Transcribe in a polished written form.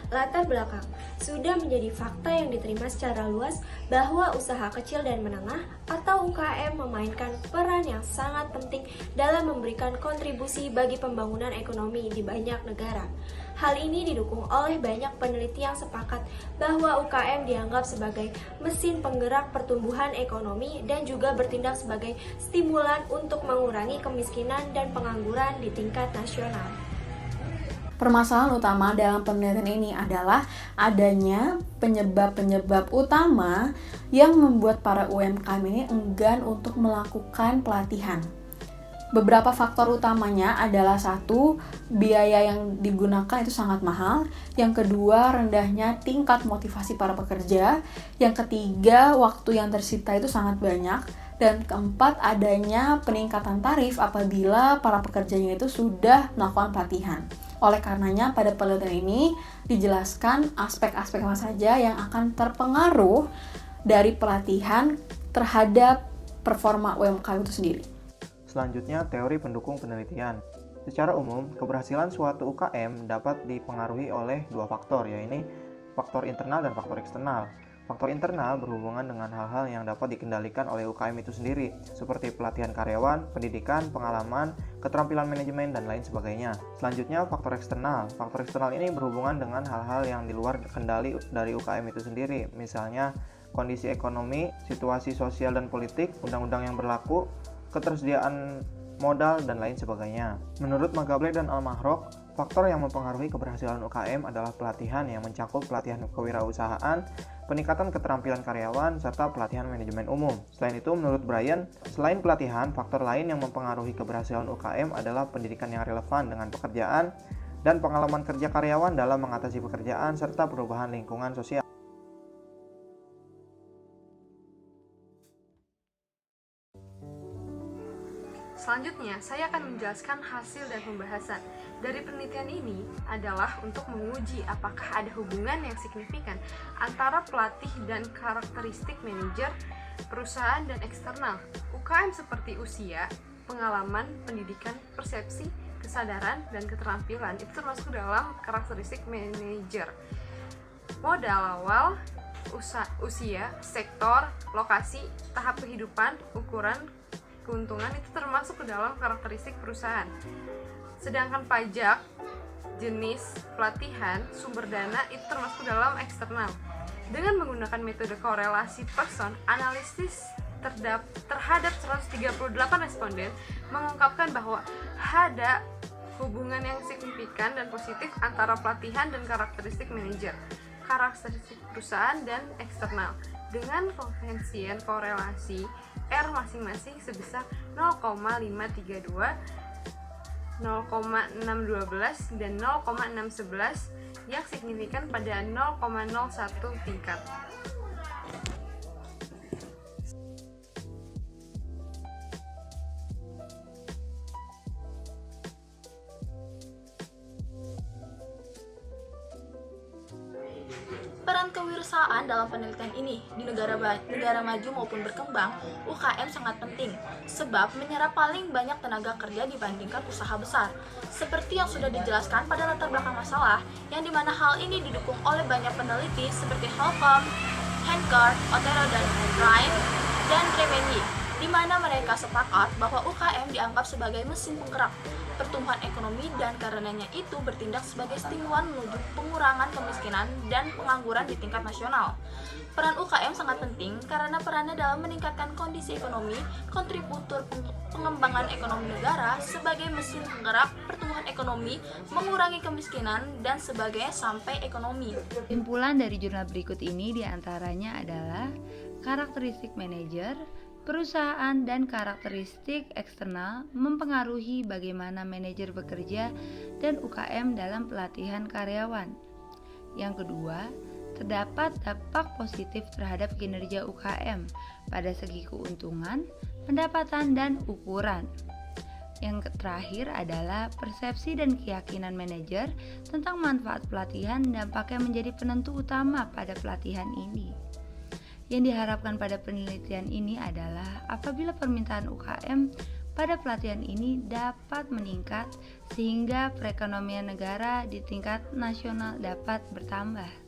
Latar belakang sudah menjadi fakta yang diterima secara luas bahwa usaha kecil dan menengah atau UKM memainkan peran yang sangat penting dalam memberikan kontribusi bagi pembangunan ekonomi di banyak negara. Hal ini didukung oleh banyak peneliti yang sepakat bahwa UKM dianggap sebagai mesin penggerak pertumbuhan ekonomi dan juga bertindak sebagai stimulan untuk mengurangi kemiskinan dan pengangguran di tingkat nasional. Permasalahan utama dalam penelitian ini adalah adanya penyebab-penyebab utama yang membuat para UMKM ini enggan untuk melakukan pelatihan. Beberapa faktor utamanya adalah satu, biaya yang digunakan itu sangat mahal. Yang kedua, rendahnya tingkat motivasi para pekerja. Yang ketiga, waktu yang tersita itu sangat banyak. Dan keempat, adanya peningkatan tarif apabila para pekerjanya itu sudah melakukan pelatihan. Oleh karenanya, pada penelitian ini dijelaskan aspek-aspek apa saja yang akan terpengaruh dari pelatihan terhadap performa UMKM itu sendiri. Selanjutnya, teori pendukung penelitian. Secara umum, keberhasilan suatu UKM dapat dipengaruhi oleh dua faktor, yaitu faktor internal dan faktor eksternal. Faktor internal berhubungan dengan hal-hal yang dapat dikendalikan oleh UKM itu sendiri, seperti pelatihan karyawan, pendidikan, pengalaman, keterampilan manajemen, dan lain sebagainya. Selanjutnya, faktor eksternal. Faktor eksternal ini berhubungan dengan hal-hal yang di luar kendali dari UKM itu sendiri, misalnya kondisi ekonomi, situasi sosial dan politik, undang-undang yang berlaku, ketersediaan modal, dan lain sebagainya. Menurut Magablek dan Al-Mahrok, faktor yang mempengaruhi keberhasilan UKM adalah pelatihan yang mencakup pelatihan kewirausahaan, peningkatan keterampilan karyawan, serta pelatihan manajemen umum. Selain itu, menurut Brian, selain pelatihan, faktor lain yang mempengaruhi keberhasilan UKM adalah pendidikan yang relevan dengan pekerjaan dan pengalaman kerja karyawan dalam mengatasi pekerjaan serta perubahan lingkungan sosial. Selanjutnya, saya akan menjelaskan hasil dan pembahasan dari penelitian ini adalah untuk menguji apakah ada hubungan yang signifikan antara pelatih dan karakteristik manajer, perusahaan, dan eksternal. UKM seperti usia, pengalaman, pendidikan, persepsi, kesadaran, dan keterampilan itu termasuk dalam karakteristik manajer. Modal awal, usia, sektor, lokasi, tahap kehidupan, ukuran, keuntungan itu termasuk ke dalam karakteristik perusahaan. Sedangkan pajak, jenis, pelatihan, sumber dana itu termasuk dalam eksternal. Dengan menggunakan metode korelasi person, analisis terhadap 138 responden mengungkapkan bahwa ada hubungan yang signifikan dan positif antara pelatihan dan karakteristik manajer, karakteristik perusahaan, dan eksternal dengan koefisien korelasi R masing-masing sebesar 0,532, 0,612, dan 0,611 yang signifikan pada 0,01 tingkat. Peran kewirausahaan dalam penelitian ini di negara maju maupun berkembang, UKM sangat penting sebab menyerap paling banyak tenaga kerja dibandingkan usaha besar. Seperti yang sudah dijelaskan pada latar belakang masalah, yang dimana hal ini didukung oleh banyak peneliti seperti Holcomb, Hancock, Otero, dan Ryan, dan Tremeny, di mana mereka sepakat bahwa UKM dianggap sebagai mesin penggerak pertumbuhan ekonomi dan karenanya itu bertindak sebagai stimulan menuju pengurangan kemiskinan dan pengangguran di tingkat nasional. Peran UKM sangat penting karena perannya dalam meningkatkan kondisi ekonomi, kontributor pengembangan ekonomi negara sebagai mesin penggerak pertumbuhan ekonomi, mengurangi kemiskinan, dan sebagainya sampai ekonomi. Kesimpulan dari jurnal berikut ini diantaranya adalah karakteristik manajer, perusahaan, dan karakteristik eksternal mempengaruhi bagaimana manajer bekerja dan UKM dalam pelatihan karyawan. Yang kedua, terdapat dampak positif terhadap kinerja UKM pada segi keuntungan, pendapatan, dan ukuran. Yang terakhir adalah persepsi dan keyakinan manajer tentang manfaat pelatihan dampaknya menjadi penentu utama pada pelatihan ini. Yang diharapkan pada penelitian ini adalah apabila permintaan UKM pada pelatihan ini dapat meningkat sehingga perekonomian negara di tingkat nasional dapat bertambah.